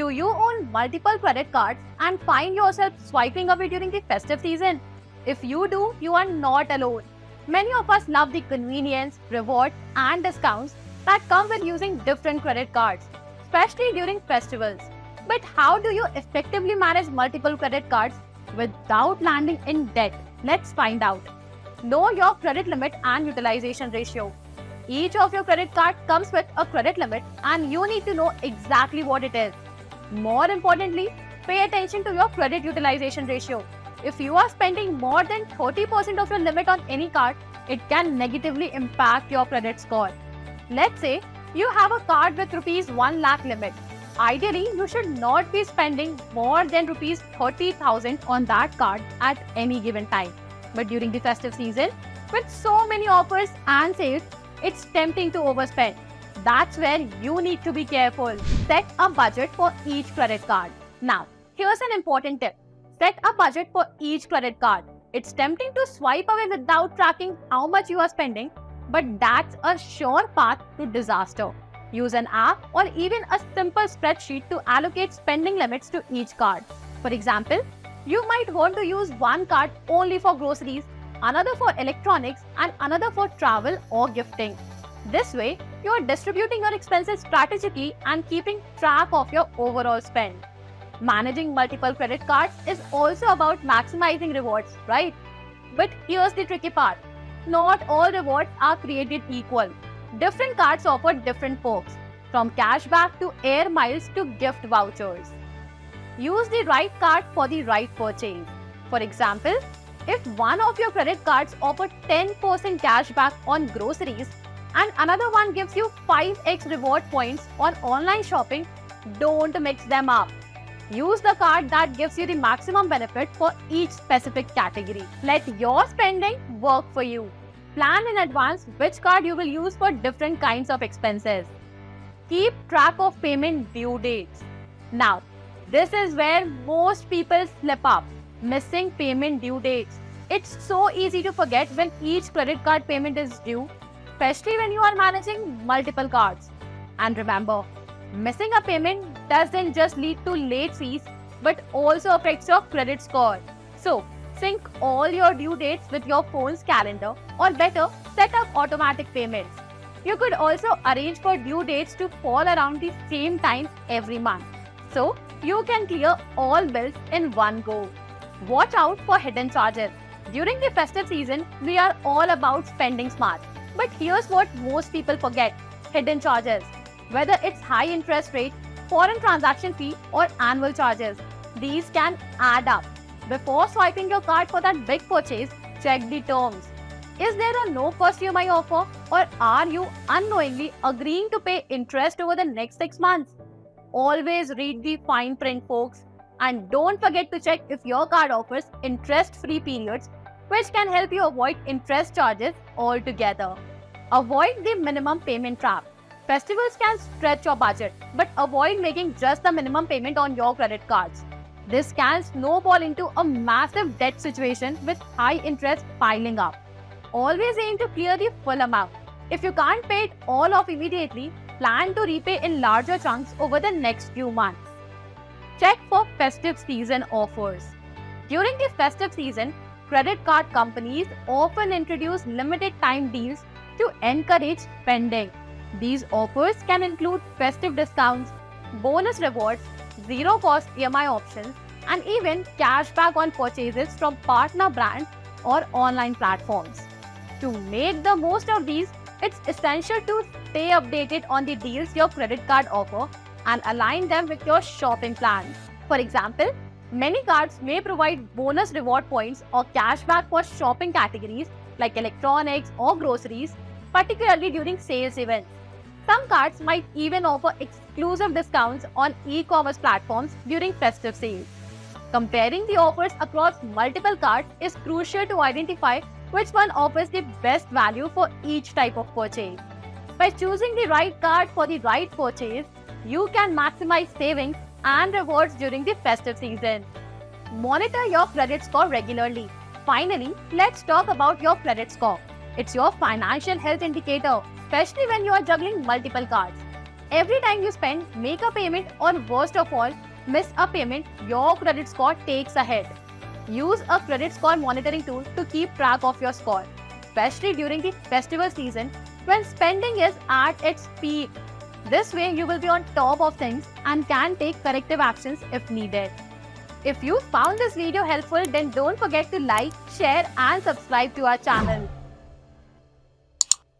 Do you own multiple credit cards and find yourself swiping away during the festive season? If you do, you are not alone. Many of us love the convenience, rewards, and discounts that come with using different credit cards, especially during festivals. But how do you effectively manage multiple credit cards without landing in debt? Let's find out. Know your credit limit and utilization ratio. Each of your credit card comes with a credit limit and you need to know exactly what it is. More importantly, pay attention to your credit utilization ratio. If you are spending more than 30% of your limit on any card, it can negatively impact your credit score. Let's say you have a card with rupees 1 lakh limit. Ideally, you should not be spending more than rupees 30,000 on that card at any given time. But during the festive season, with so many offers and sales, it's tempting to overspend. That's where you need to be careful. Set a budget for each credit card. Now, here's an important tip. Set a budget for each credit card. It's tempting to swipe away without tracking how much you are spending, but that's a sure path to disaster. Use an app or even a simple spreadsheet to allocate spending limits to each card. For example, you might want to use one card only for groceries, another for electronics, and another for travel or gifting. This way, you are distributing your expenses strategically and keeping track of your overall spend. Managing multiple credit cards is also about maximizing rewards, right? But here's the tricky part. Not all rewards are created equal. Different cards offer different perks, from cashback to air miles to gift vouchers. Use the right card for the right purchase. For example, if one of your credit cards offers 10% cashback on groceries and another one gives you 5x reward points on online shopping, don't mix them up. Use the card that gives you the maximum benefit for each specific category. Let your spending work for you. Plan in advance which card you will use for different kinds of expenses. Keep track of payment due dates. Now, this is where most people slip up. Missing payment due dates. It's so easy to forget when each credit card payment is due, especially when you are managing multiple cards. And remember, missing a payment doesn't just lead to late fees, but also affects your credit score. So, sync all your due dates with your phone's calendar, or better, set up automatic payments. You could also arrange for due dates to fall around the same time every month, so you can clear all bills in one go. Watch out for hidden charges. During the festive season, we are all about spending smart. But here's what most people forget: hidden charges. Whether it's high interest rate, foreign transaction fee, or annual charges, these can add up. Before swiping your card for that big purchase, check the terms. Is there a no cost EMI offer, or are you unknowingly agreeing to pay interest over the next 6 months? Always read the fine print, folks. And don't forget to check if your card offers interest-free periods, which can help you avoid interest charges altogether. Avoid the minimum payment trap. Festivals can stretch your budget, but avoid making just the minimum payment on your credit cards. This can snowball into a massive debt situation with high interest piling up. Always aim to clear the full amount. If you can't pay it all off immediately, plan to repay in larger chunks over the next few months. Check for festive season offers. During the festive season, credit card companies often introduce limited time deals to encourage spending. These offers can include festive discounts, bonus rewards, zero-cost EMI options, and even cashback on purchases from partner brands or online platforms. To make the most of these, it's essential to stay updated on the deals your credit card offer and align them with your shopping plans. For example, many cards may provide bonus reward points or cashback for shopping categories like electronics or groceries, particularly during sales events. Some cards might even offer exclusive discounts on e-commerce platforms during festive sales. Comparing the offers across multiple cards is crucial to identify which one offers the best value for each type of purchase. By choosing the right card for the right purchase, you can maximize savings and rewards during the festive season. Monitor your credit score regularly. Finally, let's talk about your credit score. It's your financial health indicator, especially when you are juggling multiple cards. Every time you spend, make a payment, or worst of all, miss a payment, your credit score takes a hit. Use a credit score monitoring tool to keep track of your score, especially during the festival season when spending is at its peak. This way, you will be on top of things and can take corrective actions if needed. If you found this video helpful, then don't forget to like, share, and subscribe to our channel.